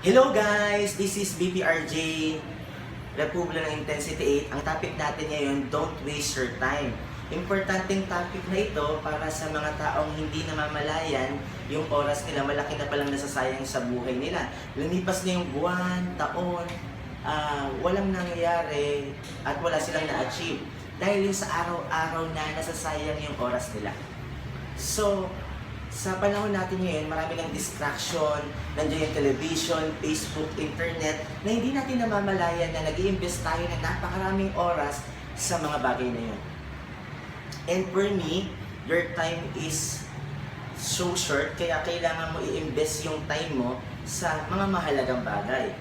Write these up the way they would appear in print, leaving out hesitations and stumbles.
Hello guys! This is BPRJ, Republic ng Intensity 8. Ang topic natin ngayon, don't waste your time. Importanteng topic na ito para sa mga taong hindi namamalayan yung oras nila, malaki na palang nasasayang sa buhay nila. Lumipas na yung buwan, taon, walang nangyayari at wala silang na-achieve. Dahil yung sa araw-araw na nasasayang yung oras nila. So, sa panahon natin ngayon, marami ng distraction, nandiyan yung television, Facebook, internet, na hindi natin namamalayan na nag-i-invest tayo ng napakaraming oras sa mga bagay na yun. And for me, your time is so short, kaya kailangan mo i-invest yung time mo sa mga mahalagang bagay.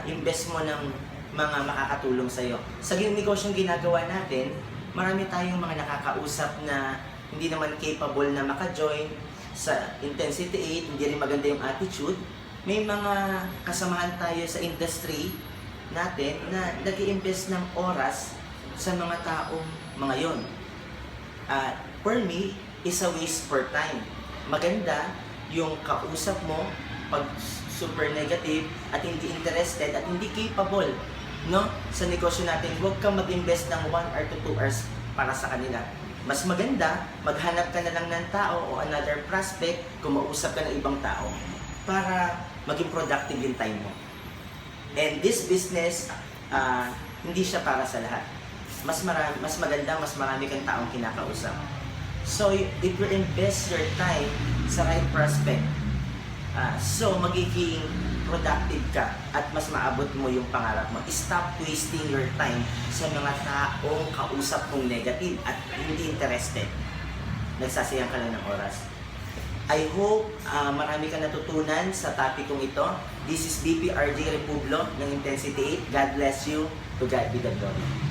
Invest mo ng mga makakatulong sa'yo. Sa negosyong ginagawa natin, marami tayong mga nakakausap na hindi naman capable na maka-join sa Intensity 8, hindi rin maganda yung attitude. May mga kasamahan tayo sa industry natin na nag-i-invest ng oras sa mga taong mga yon. For me, is a waste for time. Maganda yung kausap mo pag super negative at hindi interested at hindi capable, no? Sa negosyo natin, huwag kang mag-invest ng 1 or 2 hours para sa kanila. Mas maganda, maghanap ka na lang ng tao o another prospect, kumausap ka ng ibang tao para maging productive yung time mo. And this business, hindi siya para sa lahat. Mas maganda, mas marami kang taong kinakausap. So, if you invest your time sa right prospect, so magiging productive ka at mas maabot mo yung pangarap mo. Stop wasting your time sa mga taong kausap mong negative at hindi interested. Nagsasayang ka lang ng oras. I hope marami ka natutunan sa topicong ito. This is BPRJ Republic ng Intensity 8. God bless you. To God be the glory.